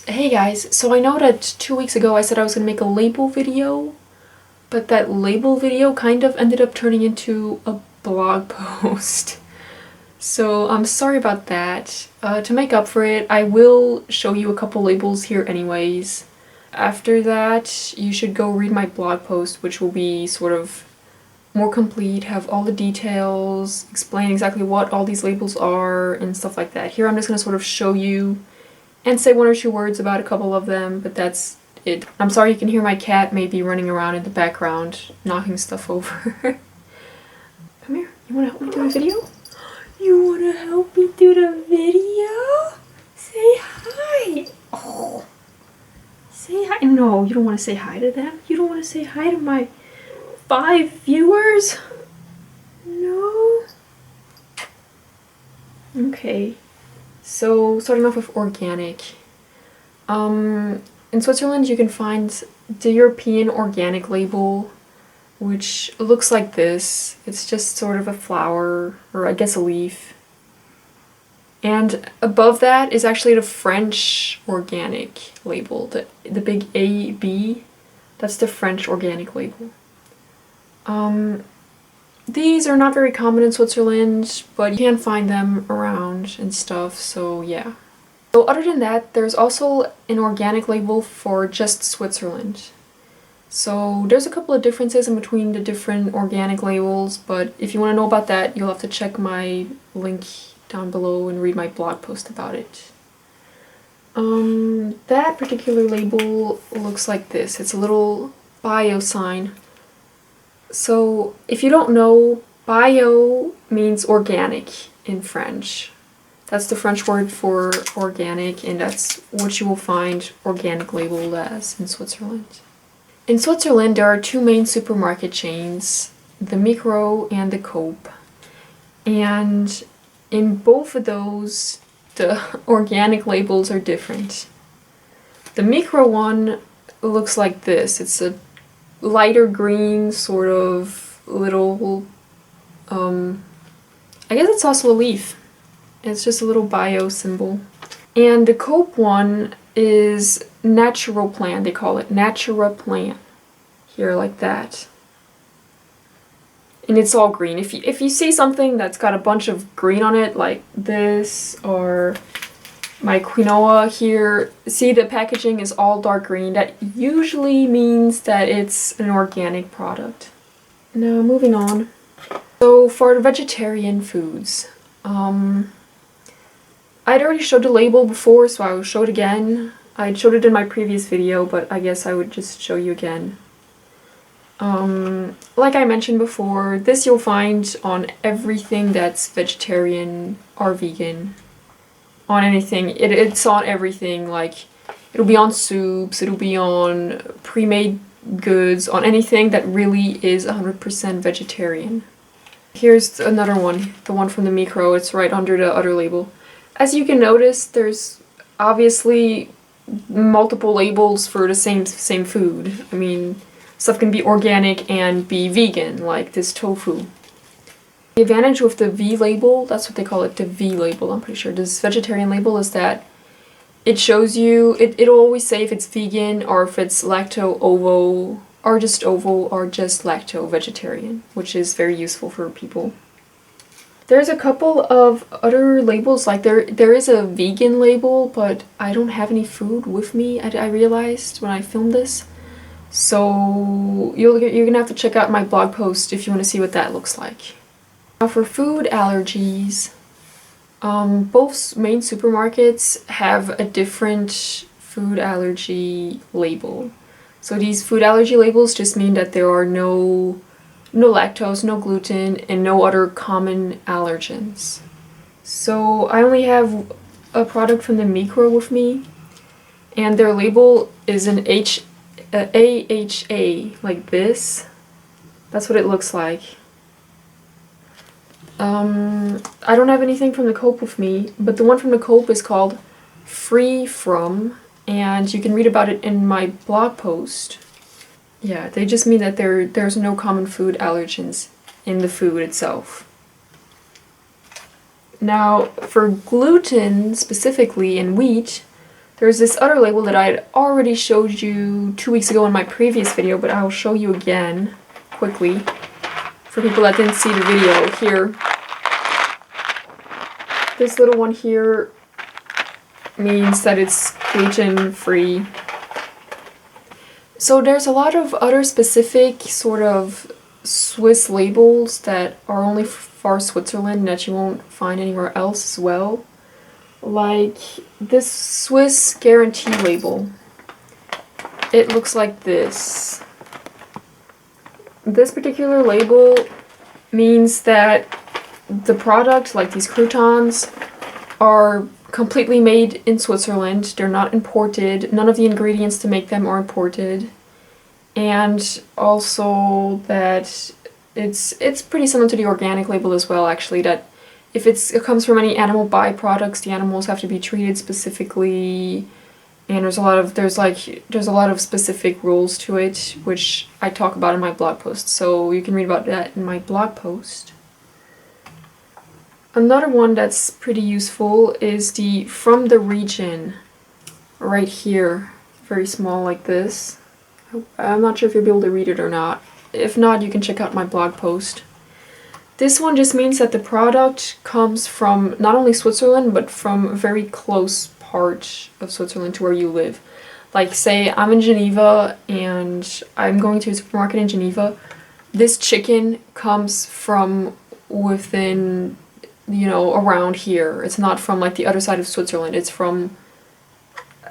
Hey guys, so I know that 2 weeks ago I said I was gonna make a label video, but that label video kind of ended up turning into a blog post. So I'm sorry about that. To make up for it, I will show you a couple labels here anyways. After that, you should go read my blog post, which will be sort of more complete, have all the details, explain exactly what all these labels are, and stuff like that. Here I'm just gonna sort of show you and say one or two words about a couple of them, but that's it. I'm sorry you can hear my cat maybe running around in the background, knocking stuff over. Come here, you wanna help me do the video? You wanna help me do the video? Say hi! Oh, say hi. No, you don't wanna say hi to them? You don't wanna say hi to my 5 viewers? No? Okay. So, starting off with organic. In Switzerland you can find the European organic label, which looks like this. It's just sort of a flower, or I guess a leaf. And above that is actually the French organic label, the big AB. That's the French organic label. These are not very common in Switzerland, but you can find them around and stuff, so yeah. So other than that, there's also an organic label for just Switzerland. So there's a couple of differences in between the different organic labels, but if you want to know about that, you'll have to check my link down below and read my blog post about it. That particular label looks like this. It's a little bio sign. So if you don't know, bio means organic in French. That's the French word for organic, and that's what you will find organic labeled as in Switzerland. In Switzerland, there are two main supermarket chains, the Migros and the Coop. And in both of those, the organic labels are different. The Migros one looks like this. It's a lighter green sort of little, I guess it's also a leaf. It's just a little bio symbol. And the Coop one is Natural Plan. They call it Natura Plan. Here, like that. And it's all green. If you see something that's got a bunch of green on it, like this, or my quinoa here, see the packaging is all dark green. That usually means that it's an organic product. Now, moving on. So for the vegetarian foods, I'd already showed the label before, so I will show it again. I showed it in my previous video, but I guess I would just show you again. Like I mentioned before, this you'll find on everything that's vegetarian or vegan. On anything. It's on everything, like, it'll be on soups, it'll be on pre-made goods, on anything that really is 100% vegetarian. Here's another one, the one from the Migros. It's right under the other label. As you can notice, there's obviously multiple labels for the same food. I mean, stuff can be organic and be vegan, like this tofu. The advantage with the V label, that's what they call it, the V label, I'm pretty sure, this vegetarian label, is that it shows you, it'll always say if it's vegan or if it's lacto-ovo, or just ovo, or just lacto-vegetarian, which is very useful for people. There's a couple of other labels, like there is a vegan label, but I don't have any food with me, I realized when I filmed this. So you're gonna have to check out my blog post if you want to see what that looks like. Now for food allergies, both main supermarkets have a different food allergy label. So these food allergy labels just mean that there are no lactose, no gluten, and no other common allergens. So I only have a product from the Migros with me, and their label is an AHA, like this. That's what it looks like. I don't have anything from the Coop with me, but the one from the Coop is called Free From, and you can read about it in my blog post. Yeah, they just mean that there's no common food allergens in the food itself. Now, for gluten specifically in wheat, There's this other label that I had already showed you 2 weeks ago in my previous video, but I'll show you again quickly for people that didn't see the video. Here, this little one here means that it's gluten-free. So there's a lot of other specific sort of Swiss labels that are only for Switzerland that you won't find anywhere else as well. Like this Swiss guarantee label. It looks like this. This particular label means that the product, like these croutons, are completely made in Switzerland. They're not imported. None of the ingredients to make them are imported. And also that it's pretty similar to the organic label as well, actually, that if it comes from any animal byproducts, the animals have to be treated specifically, and there's a lot of specific rules to it, which I talk about in my blog post. So you can read about that in my blog post. Another one that's pretty useful is the From the Region, right here, very small like this. I'm not sure if you'll be able to read it or not. If not, you can check out my blog post. This one just means that the product comes from not only Switzerland, but from a very close part of Switzerland to where you live. Like, say I'm in Geneva and I'm going to a supermarket in Geneva. This chicken comes from within, you know, around here. It's not from like the other side of Switzerland. It's from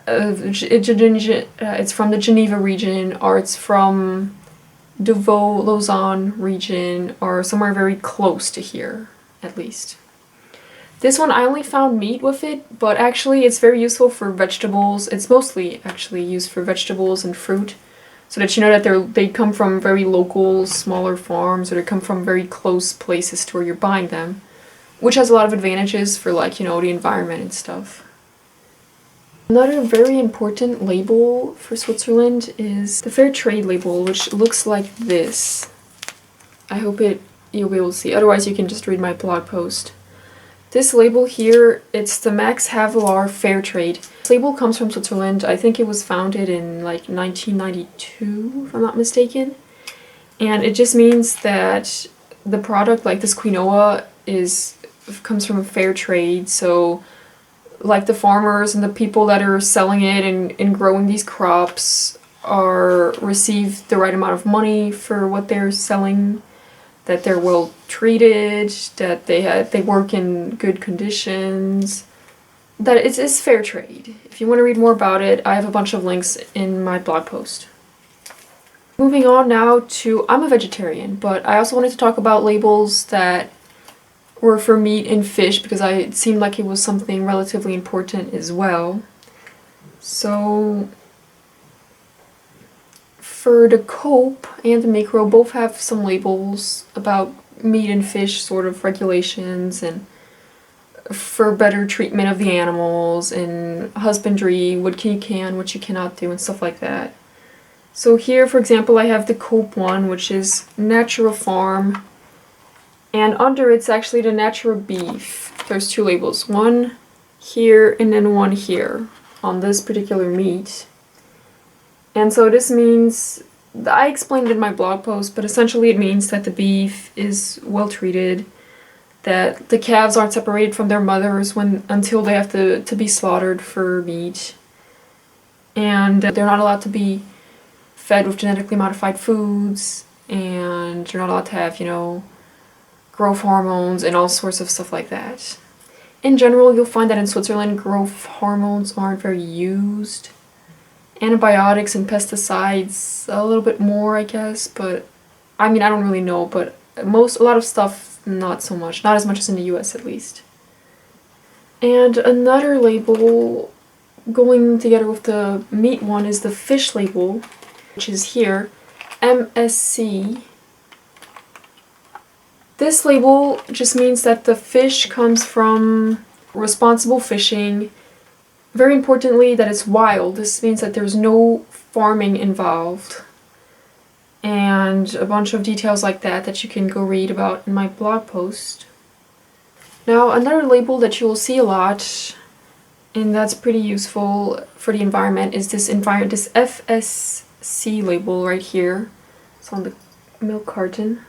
it's from the Geneva region, or it's from the Vaud-Lausanne region, or somewhere very close to here, at least. This one, I only found meat with it, but actually it's very useful for vegetables. It's mostly actually used for vegetables and fruit, so that you know that they come from very local, smaller farms, or they come from very close places to where you're buying them, which has a lot of advantages for, like, you know, the environment and stuff. Another very important label for Switzerland is the Fair Trade label, which looks like this. I hope you'll be able to see, otherwise you can just read my blog post. This label here, it's the Max Havelaar Fair Trade. This label comes from Switzerland. I think it was founded in like 1992, if I'm not mistaken. And it just means that the product, like this quinoa, comes from a fair trade, so like the farmers and the people that are selling it and growing these crops receive the right amount of money for what they're selling, that they're well treated, that they work in good conditions, that it's fair trade. If you want to read more about it, I have a bunch of links in my blog post. Moving on now to, I'm a vegetarian, but I also wanted to talk about labels that were for meat and fish, because it seemed like it was something relatively important as well. So for the Coop and the Macro, both have some labels about meat and fish sort of regulations, and for better treatment of the animals and husbandry, what you can, what you cannot do, and stuff like that. So here, for example, I have the Coop one, which is Natural Farm. And under it's actually the Natural Beef. There's two labels, one here and then one here on this particular meat. And so this means, I explained it in my blog post, but essentially it means that the beef is well treated, that the calves aren't separated from their mothers until they have to be slaughtered for meat, and they're not allowed to be fed with genetically modified foods, and you're not allowed to have, you know, growth hormones and all sorts of stuff like that. In general, you'll find that in Switzerland, growth hormones aren't very used. Antibiotics and pesticides, a little bit more, I guess, but I mean, I don't really know, but a lot of stuff, not so much. Not as much as in the US, at least. And another label going together with the meat one is the fish label, which is here, MSC. This label just means that the fish comes from responsible fishing. Very importantly, that it's wild. This means that there's no farming involved. And a bunch of details like that you can go read about in my blog post. Now, another label that you will see a lot and that's pretty useful for the environment, is this this FSC label right here. It's on the milk carton.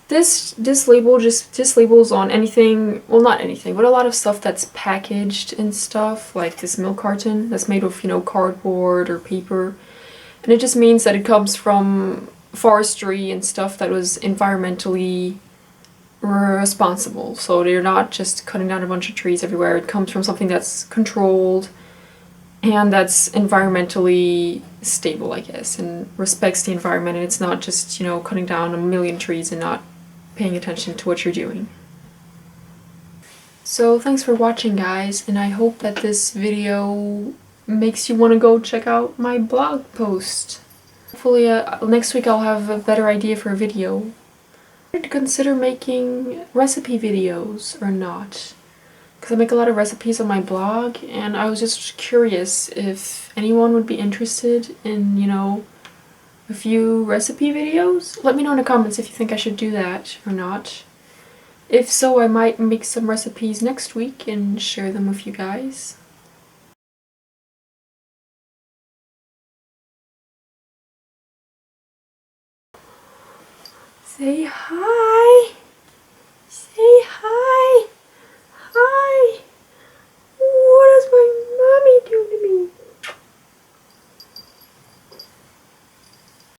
This labels on anything, well, not anything, but a lot of stuff that's packaged and stuff, like this milk carton that's made of, you know, cardboard or paper. And it just means that it comes from forestry and stuff that was environmentally responsible. So they're not just cutting down a bunch of trees everywhere. It comes from something that's controlled and that's environmentally stable, I guess, and respects the environment, and it's not just, you know, cutting down a million trees and not paying attention to what you're doing. So thanks for watching, guys, and I hope that this video makes you want to go check out my blog post. Hopefully next week I'll have a better idea for a video. To consider making recipe videos or not, because I make a lot of recipes on my blog, and I was just curious if anyone would be interested in, you know, a few recipe videos. Let me know in the comments if you think I should do that or not. If so, I might make some recipes next week and share them with you guys. Say hi! Say hi!